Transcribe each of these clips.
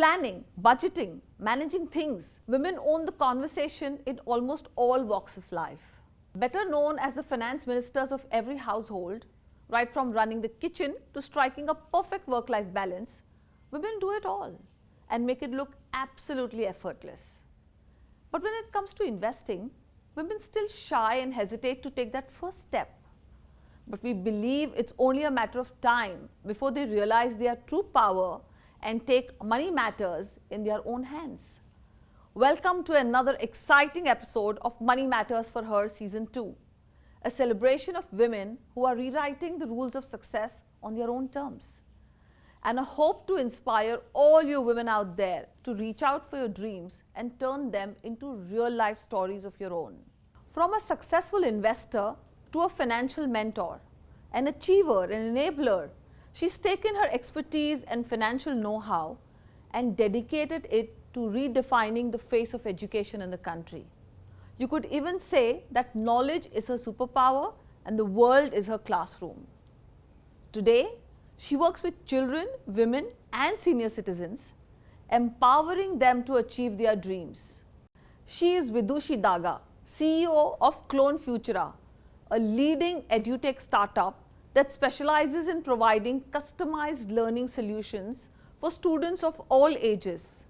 planning, budgeting, managing things, women own the conversation in almost all walks of life. Better known as the finance ministers of every household, right from running the kitchen to striking a perfect work-life balance, women do it all and make it look absolutely effortless. But when it comes to investing, women still shy and hesitate to take that first step. But we believe it's only a matter of time before they realize their true power and take money matters in their own hands. Welcome to another exciting episode of Money Matters for Her Season 2, a celebration of women who are rewriting the rules of success on their own terms. And a hope to inspire all you women out there to reach out for your dreams and turn them into real life stories of your own. From a successful investor to a financial mentor, an achiever, an enabler, she's taken her expertise and financial know-how and dedicated it to redefining the face of education in the country. You could even say that knowledge is her superpower and the world is her classroom. Today, she works with children, women and senior citizens, empowering them to achieve their dreams. She is Vidushi Daga, CEO of Clone Futura, a leading edutech startup that specializes in providing customized learning solutions for students of all ages.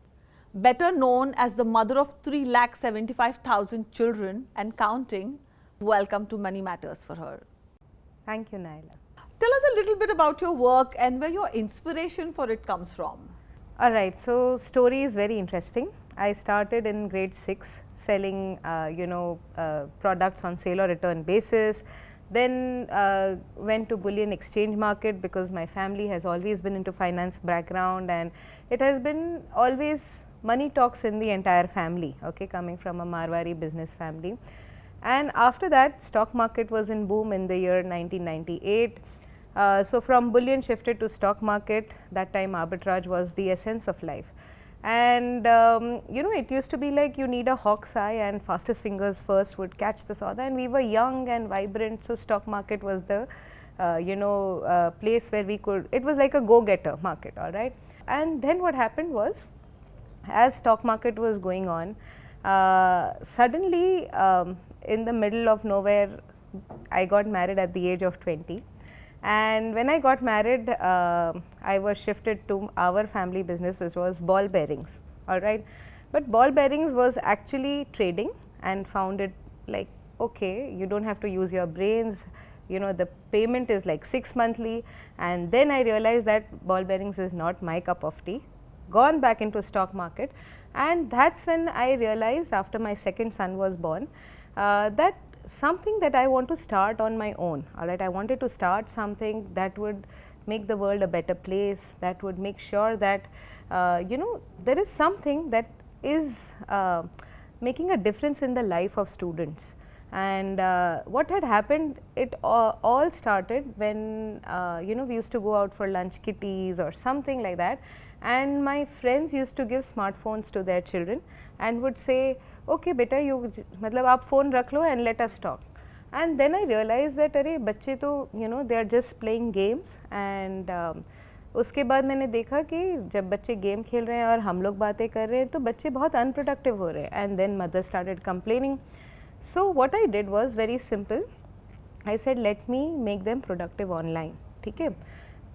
Better known as the mother of 3,75,000 children and counting, welcome to Money Matters for Her. Thank you, Naila. Tell us a little bit about your work and where your inspiration for it comes from. All right, so story is very interesting. I started in grade 6 selling, products on sale or return basis. Then went to bullion exchange market because my family has always been into finance background and it has been always money talks in the entire family, okay, coming from a Marwari business family. And after that, stock market was in boom in the year 1998. So from bullion shifted to stock market. That time arbitrage was the essence of life. And it used to be like you need a hawk's eye and fastest fingers first would catch the soda, and we were young and vibrant, so stock market was the place where we could, it was like a go-getter market, all right. And then what happened was, as stock market was going on, suddenly in the middle of nowhere, I got married at the age of 20. And when I got married, I was shifted to our family business, which was ball bearings, all right. But ball bearings was actually trading, and found it like, okay, you don't have to use your brains, the payment is like 6 monthly. And then I realized that ball bearings is not my cup of tea, gone back into stock market. And that's when I realized, after my second son was born, that something that I want to start on my own, all right. I wanted to start something that would make the world a better place, that would make sure that there is something that is making a difference in the life of students. And what had happened, it all started when we used to go out for lunch kitties or something like that, and my friends used to give smartphones to their children and would say, okay beta, you matlab aap phone rakh lo and let us talk. And then I realized that अरे बच्चे तो they are just playing games. And उसके बाद मैंने देखा कि जब बच्चे गेम खेल रहे हैं और हम लोग बातें कर रहे हैं तो बच्चे बहुत unproductive हो रहे हैं. And then mother started complaining. So what I did was very simple. I said, let me make them productive online. ठीक है.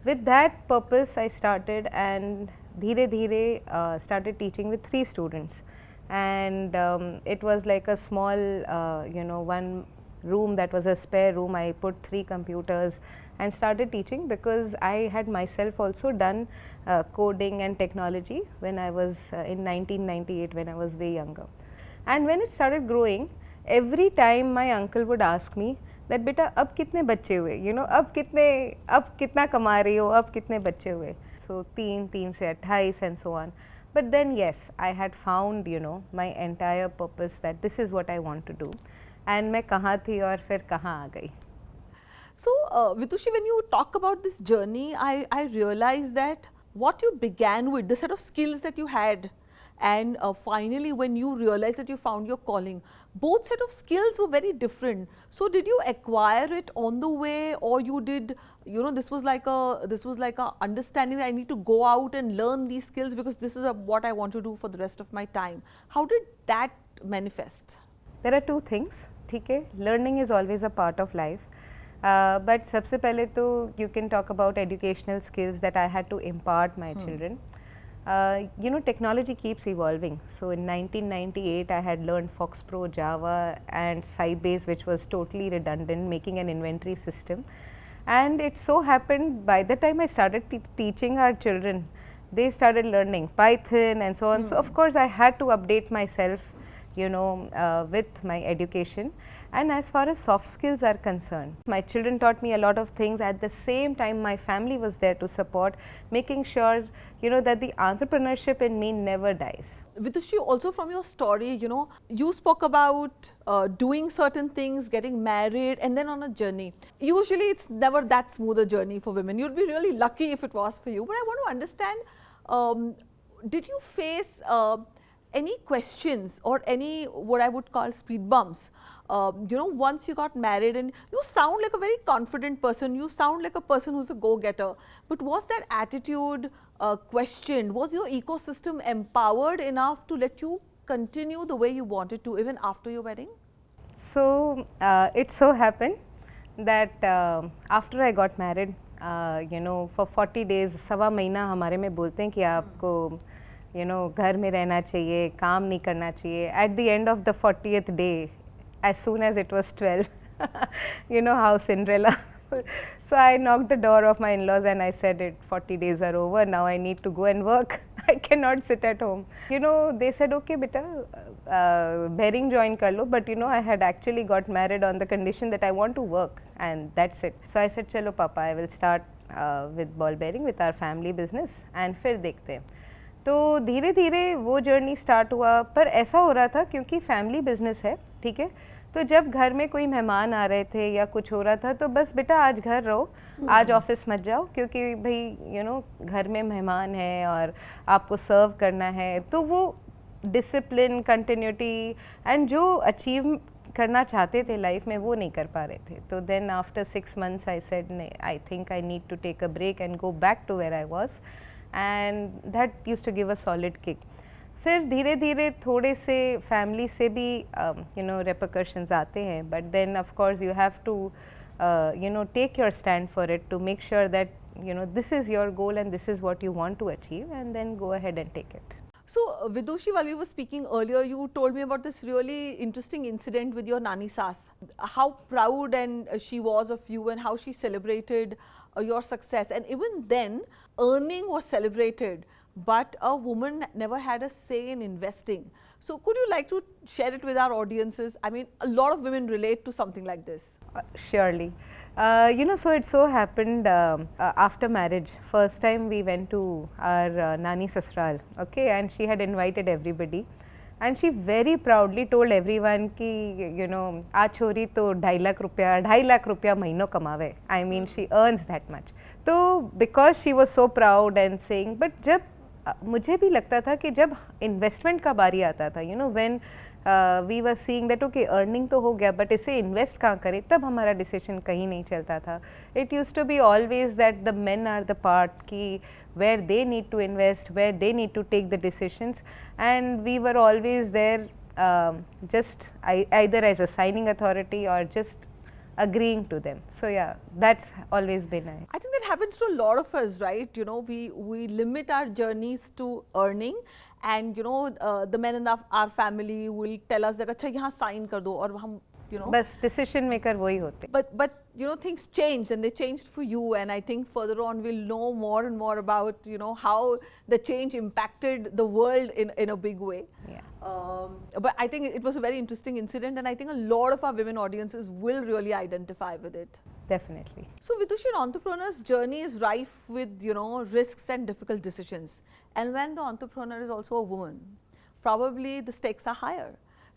With that purpose I started, and धीरे धीरे started teaching with 3 students. And it was like a small one room that was a spare room. I put 3 computers and started teaching, because I had myself also done coding and technology when I was in 1998, when I was way younger. And when it started growing, every time my uncle would ask me that beta ab kitne bacche hue, ab kitna kama rahi ho, ab kitne bacche hue. So 3 se 28 and so on. But then yes, I had found my entire purpose, that this is what I want to do. And मैं कहाँ थी और फिर कहाँ आ गई. So Vidushi, when you talk about this journey, I realized that what you began with, the set of skills that you had, and finally when you realized that you found your calling, both set of skills were very different. So did you acquire it on the way, or you did, you know, this was like a understanding that I need to go out and learn these skills because this is what I want to do for the rest of my time? How did that manifest? There are two things, ठीक है, learning is always a part of life, but सबसे पहले तो you can talk about educational skills that I had to impart my children. You know, technology keeps evolving. So in 1998, I had learned Fox Pro, Java, and Sybase, which was totally redundant, making an inventory system. And it so happened by the time I started teaching our children, they started learning Python and so on. So of course, I had to update myself, you know, with my education. And as far as soft skills are concerned, my children taught me a lot of things. At the same time, my family was there to support, making sure, you know, that the entrepreneurship in me never dies. Vidushi, also from your story, you know, you spoke about doing certain things, getting married, and then on a journey. Usually, it's never that smooth a journey for women. You'd be really lucky if it was for you. But I want to understand, did you face any questions or any what I would call speed bumps? You know, once you got married, and you sound like a very confident person, you sound like a person who's a go-getter, but was that attitude questioned? Was your ecosystem empowered enough to let you continue the way you wanted to even after your wedding? So it so happened that after I got married, you know, for 40 days, सवा महीना हमारे में बोलते हैं कि आपको, you know, घर में रहना चाहिए, काम नहीं करना चाहिए. At the end of the 40th day, as soon as it was 12, you know how Cinderella. So I knocked the door of my in-laws and I said, it 40 days are over, now I need to go and work. I cannot sit at home. You know, they said, okay beta, bearing join kar lo, but you know, I had actually got married on the condition that I want to work, and that's it. So I said, chalo papa, I will start with ball bearing, with our family business, and फिर देखते हैं. तो धीरे धीरे वो journey start हुआ, पर ऐसा हो रहा था क्योंकि फैमिली बिजनेस है, ठीक है, तो जब घर में कोई मेहमान आ रहे थे या कुछ हो रहा था तो बस बेटा आज घर रहो, आज ऑफिस मत जाओ, क्योंकि भाई यू नो घर में मेहमान है और आपको सर्व करना है. तो वो डिसिप्लिन, कंटिन्यूटी एंड जो अचीव करना चाहते थे लाइफ में वो नहीं कर पा रहे थे. तो then after 6 months I said I think I need to take a break and go back to where I was, and that used to give a solid kick. फिर धीरे धीरे थोड़े से फैमिली से भी यू नो रेपरकशंस आते हैं, but then of course you have to you know take your stand for it to make sure that you know this is your goal and this is what you want to achieve, and then go ahead and take it. So Vidushi, while we were speaking earlier, you told me about this really interesting incident with your Nani Saas. How proud and she was of you and how she celebrated your success. And even then, earning was celebrated, but a woman never had a say in investing. So could you like to share it with our audiences? I mean, a lot of women relate to something like this. Surely. You know, so it so happened after marriage, first time we went to our Nani Sasral, okay, and she had invited everybody, and she very proudly told everyone ki, you know, aa chori to 2.5 lakh rupiya mahino kamawe. I mean, she earns that much. So because she was so proud and saying, but जब मुझे भी लगता था कि जब investment का बारी आता था, you know when we were seeing that okay earning तो हो गया बट इसे इन्वेस्ट कहाँ करें, तब हमारा डिसीजन कहीं नहीं चलता था. It use to be always that the main are the part की where they need to invest, where they need to take the decisions, and we were always there just either as a signing authority or just agreeing to them. So yeah, that's always been I think that happens to a lot of us, right? You know, we limit our journeys to earning, and you know the men in our family will tell us that अच्छा यहाँ sign कर दो, और हम you know बस decision maker वही होते. But you know things changed, and they changed for you, and I think further on we'll know more and more about you know how the change impacted the world in a big way. Yeah. But I think it was a very interesting incident, and I think a lot of our women audiences will really identify with it. Definitely. So Vidushi, an entrepreneur's journey is rife with you know risks and difficult decisions, and when the entrepreneur is also a woman, probably the stakes are higher.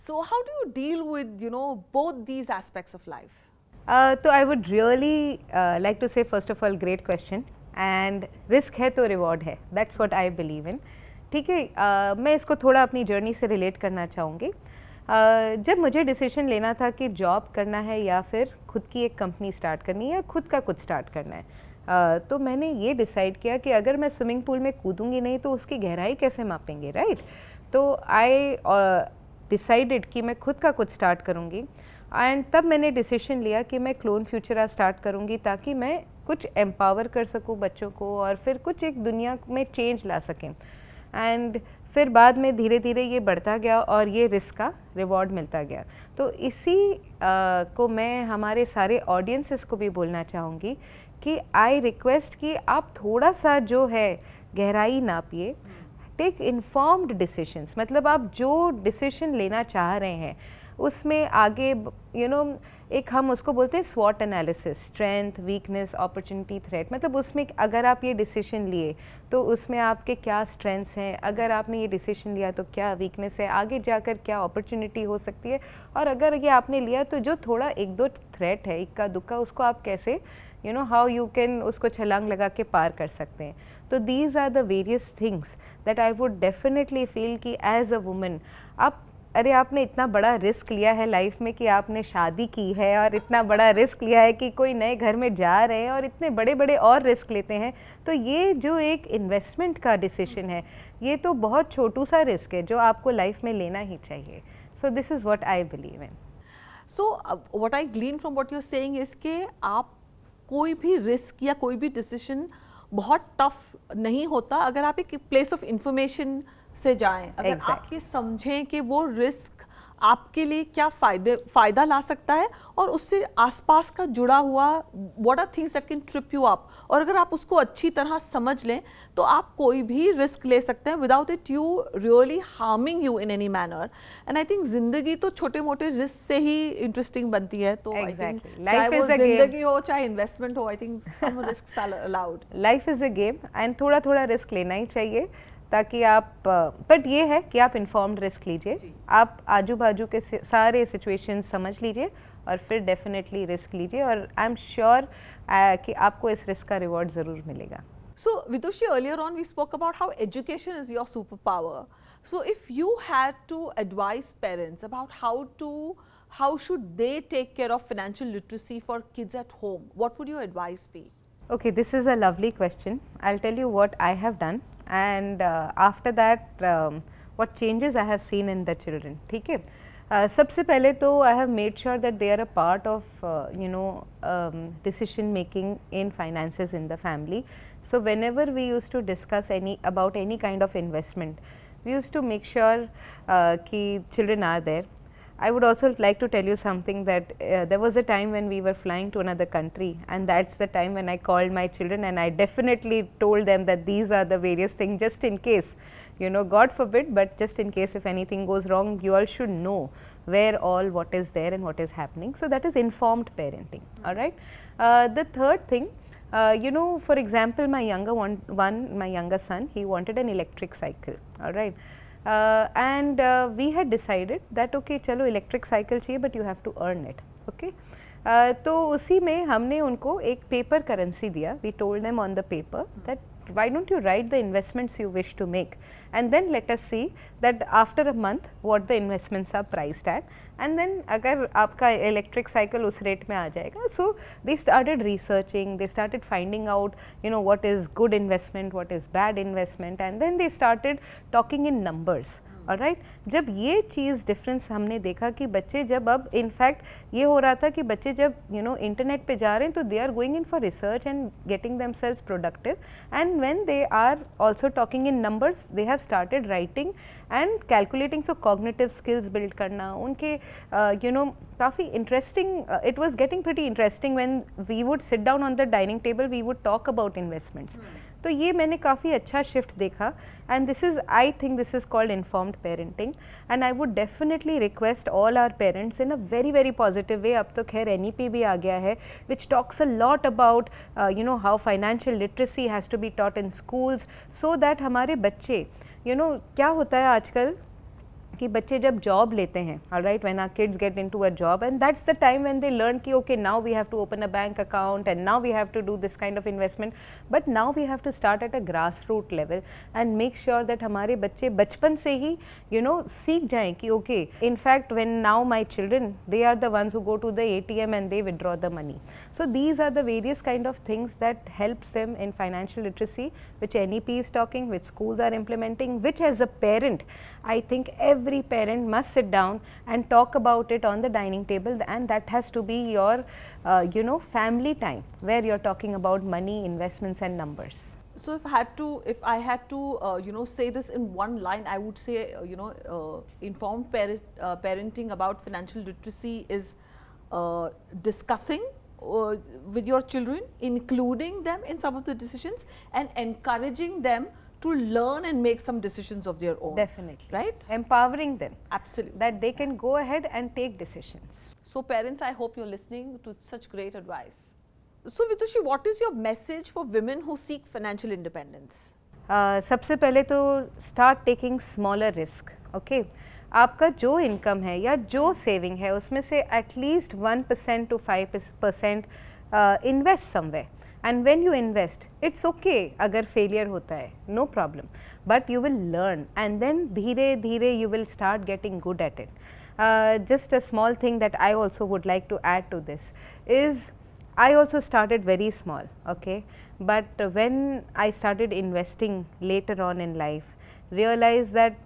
So how do you deal with you know both these aspects of life? So I would really like to say, first of all, great question. And risk है तो reward है. That's what I believe in. ठीक है, मैं इसको थोड़ा अपनी journey से रिलेट करना चाहूँगी। जब मुझे डिसीजन लेना था कि जॉब करना है या फिर खुद की एक कंपनी स्टार्ट करनी है या खुद का कुछ स्टार्ट करना है, तो मैंने ये डिसाइड किया कि अगर मैं स्विमिंग पूल में कूदूंगी नहीं तो उसकी गहराई कैसे मापेंगे, राइट? तो आई डिसाइडेड कि मैं खुद का कुछ स्टार्ट करूँगी। एंड तब मैंने डिसीजन लिया कि मैं क्लोन फ्यूचरा स्टार्ट करूँगी ताकि मैं कुछ एम्पावर कर सकूँ बच्चों को और फिर कुछ एक दुनिया में चेंज ला सकें। एंड फिर बाद में धीरे धीरे ये बढ़ता गया और ये रिस्क का रिवॉर्ड मिलता गया। तो इसी को मैं हमारे सारे ऑडियंसेस को भी बोलना चाहूँगी कि आई रिक्वेस्ट कि आप थोड़ा सा जो है गहराई नापिए, टेक इन्फॉर्म्ड डिसीशंस, मतलब आप जो डिसीजन लेना चाह रहे हैं उसमें आगे एक हम उसको बोलते हैं स्वॉट analysis, strength, weakness, opportunity, threat. मतलब उसमें अगर आप ये डिसीजन लिए तो उसमें आपके क्या स्ट्रेंथ्स हैं, अगर आपने ये डिसीजन लिया तो क्या वीकनेस है, आगे जाकर क्या अपॉर्चुनिटी हो सकती है, और अगर ये आपने लिया तो जो थोड़ा एक दो थ्रेट है इक्का दुक्का उसको आप कैसे हाउ यू कैन उसको छलांग लगा के पार कर सकते हैं। तो these are the various things that I would definitely feel कि एज अ वुमन आपने इतना बड़ा रिस्क लिया है लाइफ में कि आपने शादी की है और इतना बड़ा रिस्क लिया है कि कोई नए घर में जा रहे हैं और इतने बड़े बड़े और रिस्क लेते हैं, तो ये जो एक इन्वेस्टमेंट का डिसीजन है ये तो बहुत छोटू सा रिस्क है जो आपको लाइफ में लेना ही चाहिए। So this is what I believe in. So what I glean from what you are saying is कि आप कोई भी रिस्क या कोई भी डिसीजन बहुत टफ नहीं होता अगर आप एक प्लेस ऑफ इंफॉर्मेशन से जाएं, अगर आप ये समझें कि वो रिस्क आपके लिए क्या फ़ायदा ला सकता है और उससे आसपास का जुड़ा हुआ what are things that can trip you up, और अगर आप उसको अच्छी तरह समझ लें तो आप कोई भी रिस्क ले सकते हैं without it you really harming you in any manner. And I think जिंदगी तो छोटे मोटे रिस्क से ही इंटरेस्टिंग बनती है। तो आई थिंक चाहे वो जिंदगी हो चाहे इन्वेस्टमेंट हो, I think some risks are allowed. Life is a game and थोड़ा थोड़ा रिस्क लेना ही चाहिए ताकि आप बट ये है कि आप इन्फॉर्म्ड रिस्क लीजिए, आप आजू बाजू के सारे सिचुएशन समझ लीजिए और फिर डेफिनेटली रिस्क लीजिए, और आई एम श्योर कि आपको इस रिस्क का रिवॉर्ड ज़रूर मिलेगा। So Vidushi, earlier on we spoke about how education is your superpower. So if you had to advise parents about how should they take care of financial literacy for kids at home, what would your advice be? Okay, this is a lovely question. I'll tell you what I have done and after that what changes I have seen in the children. ठीक है, सबसे पहले तो I have made sure that they are a part of decision making in finances in the family. So whenever we used to discuss about any kind of investment, we used to make sure कि children are there. I would also like to tell you something that there was a time when we were flying to another country, and that's the time when I called my children and I definitely told them that these are the various things, just in case, God forbid, but just in case if anything goes wrong, you all should know what is there and what is happening. So that is informed parenting. All right. The third thing, for example, my younger son, he wanted an electric cycle. All right. And we had decided that okay चलो electric cycle चाहिए but you have to earn it. Okay. तो उसी में हमने उनको एक paper currency दिया. We told them on the paper that why don't you write the investments you wish to make and then let us see that after a month what the investments are priced at, and then अगर आपका electric cycle उस rate में आ जाएगा. So they started researching, they started finding out what is good investment, what is bad investment, and then they started talking in numbers. Alright, जब ये चीज़ difference हमने देखा कि बच्चे जब अब इनफैक्ट ये हो रहा था कि बच्चे जब इंटरनेट पे जा रहे हैं तो they are going in for research and getting themselves productive, and when they are also talking in numbers they have started writing and calculating. So cognitive skills build करना उनके काफ़ी interesting, it was getting pretty interesting when we would sit down on the dining table, we would talk about investments. तो ये मैंने काफ़ी अच्छा shift देखा, and this is, I think this is called informed parenting, and I would definitely request all our parents in a very very positive way. अब तो खैर NEP भी आ गया है which talks a lot about how financial literacy has to be taught in schools, so that हमारे बच्चे क्या होता है आजकल कि बच्चे जब जॉब लेते हैं, alright, when our kids get into a job, and that's the time when they learn कि okay now we have to open a bank account and now we have to do this kind of investment, but now we have to start at a grass root level and make sure that हमारे बच्चे बचपन से ही सीख जाएं कि okay, in fact when now my children they are the ones who go to the ATM and they withdraw the money. So these are the various kind of things that helps them in financial literacy, which NEP is talking, which schools are implementing, which as a parent I think every parent must sit down and talk about it on the dining table, and that has to be your family time where you're talking about money, investments and numbers. So if I had to say this in one line, I would say informed parenting about financial literacy is discussing with your children, including them in some of the decisions and encouraging them to learn and make some decisions of their own. Definitely. Right? Empowering them. Absolutely. That they can go ahead and take decisions. So parents, I hope you're listening to such great advice. So Vidushi, what is your message for women who seek financial independence? सबसे पहले तो start taking smaller risk. Okay, आपका जो income है या जो saving है उसमें से at least 1% to 5% invest somewhere, and when you invest it's okay अगर फेलियर होता है, no problem, but you will learn and then धीरे धीरे you will start getting good at it. Just a small thing that I also would like to add to this is I also started very small, okay, but when I started investing later on in life, realized that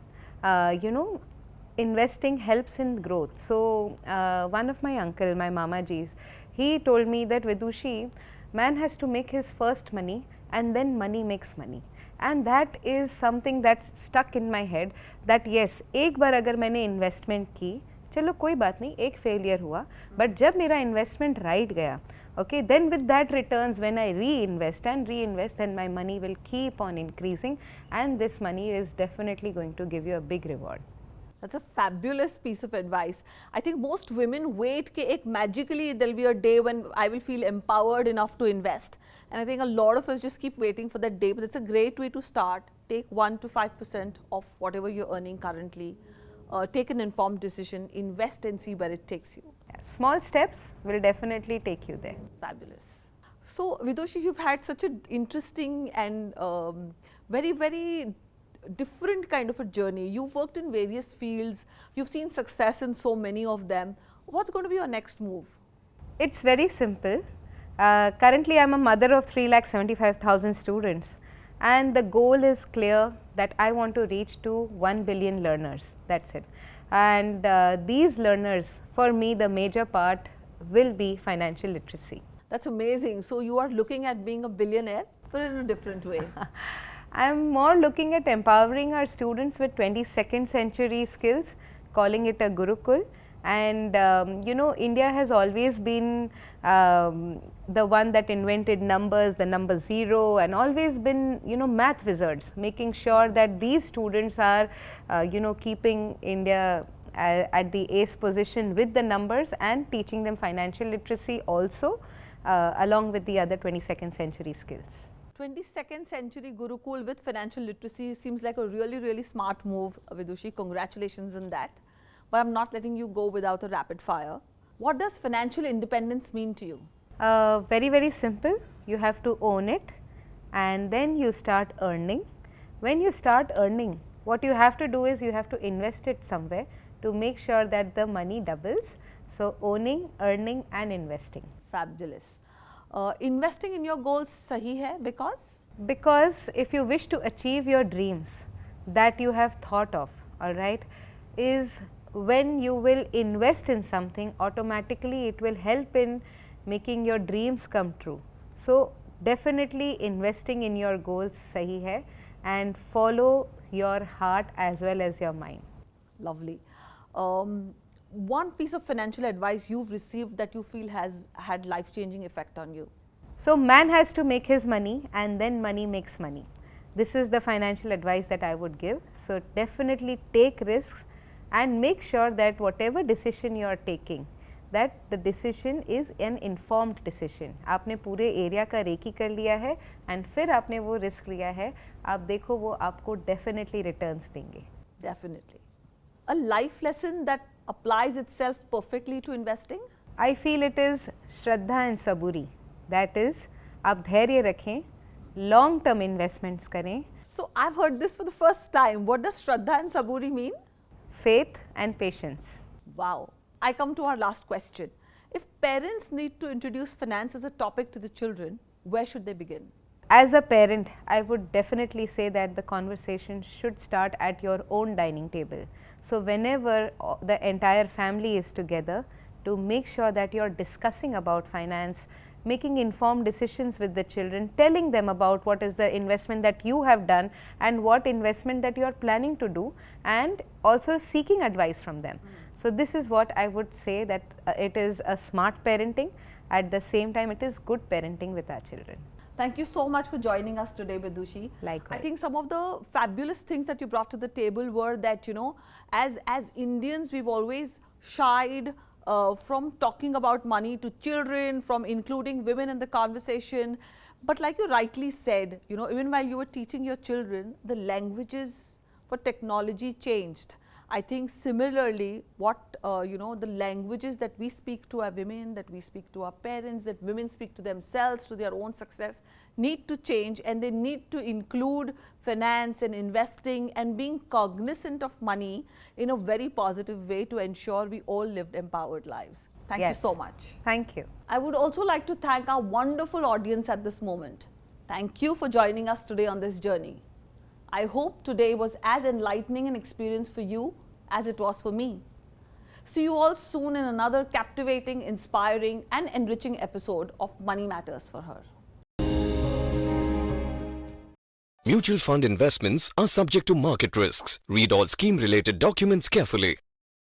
investing helps in growth. So one of my uncle, my Mamaji's, he told me that Vidushi, man has to make his first money and then money makes money. And that is something that's stuck in my head, that yes, एक बार अगर मैंने investment की, चलो कोई बात नहीं, एक failure हुआ, बट जब मेरा इन्वेस्टमेंट राइट गया, okay, then with that returns, when I reinvest, then my money will keep on increasing, and this money is definitely going to give you a big reward. That's a fabulous piece of advice. I think most women wait that magically there'll be a day when I will feel empowered enough to invest. And I think a lot of us just keep waiting for that day, but it's a great way to start. Take 1 to 5% of whatever you're earning currently. Take an informed decision, invest and see where it takes you. Yeah, small steps will definitely take you there. Fabulous. So Vidushi, you've had such an interesting and very, very different kind of a journey. You've worked in various fields, you've seen success in so many of them. What's going to be your next move? It's very simple. Currently I'm a mother of 3,75,000 students, and the goal is clear that I want to reach to 1 billion learners. That's it. And these learners, for me, the major part will be financial literacy. That's amazing. So you are looking at being a billionaire, but in a different way. I'm more looking at empowering our students with 22nd century skills, calling it a Gurukul. And India has always been the one that invented numbers, the number 0, and always been math wizards, making sure that these students are keeping India at the ace position with the numbers, and teaching them financial literacy also along with the other 22nd century skills. 22nd century Gurukul with financial literacy seems like a really, really smart move, Vidushi. Congratulations on that. But I'm not letting you go without a rapid fire. What does financial independence mean to you? Very, very simple. You have to own it, and then you start earning. When you start earning, what you have to do is you have to invest it somewhere to make sure that the money doubles. So owning, earning and investing. Fabulous. Investing in your goals sahi hai because? Because if you wish to achieve your dreams that you have thought of, all right, is when you will invest in something, automatically it will help in making your dreams come true. So definitely investing in your goals sahi hai, and follow your heart as well as your mind. Lovely. One piece of financial advice you've received that you feel has had life-changing effect on you? So man has to make his money, and then money makes money. This is the financial advice that I would give. So definitely take risks and make sure that whatever decision you are taking, that the decision is an informed decision. आपने पूरे area का recce कर लिया है, and फिर आपने वो risk लिया है, आप देखो वो आपको definitely returns देंगे. Definitely. a life lesson that applies itself perfectly to investing? I feel it is Shraddha and Saburi. That is, आप धैर्य रखें, long term investments करें, So I've heard this for the first time. What does Shraddha and Saburi mean? faith and patience. Wow. I come to our last question. If parents need to introduce finance as a topic to the children, where should they begin? As a parent, I would definitely say that the conversation should start at your own dining table. So whenever the entire family is together, to make sure that you're discussing about finance, making informed decisions with the children, telling them about what is the investment that you have done and what investment that you are planning to do, and also seeking advice from them. So this is what I would say, that it is a smart parenting. At the same time, it is good parenting with our children. Thank you so much for joining us today, Vidushi. Likewise. I think some of the fabulous things that you brought to the table were that, you know, as Indians, we've always shied from talking about money to children, from including women in the conversation. But like you rightly said, you know, even while you were teaching your children, the languages for technology changed. I think similarly, what, you know, the languages that we speak to our women, that we speak to our parents, that women speak to themselves, to their own success, need to change, and they need to include finance and investing and being cognizant of money in a very positive way to ensure we all lived empowered lives. Thank you Yes. so much. Thank you. I would also like to thank our wonderful audience at this moment. Thank you for joining us today on this journey. I hope today was as enlightening an experience for you as it was for me. See you all soon in another captivating, inspiring and enriching episode of Money Matters for Her. Mutual fund investments are subject to market risks. Read all scheme-related documents carefully.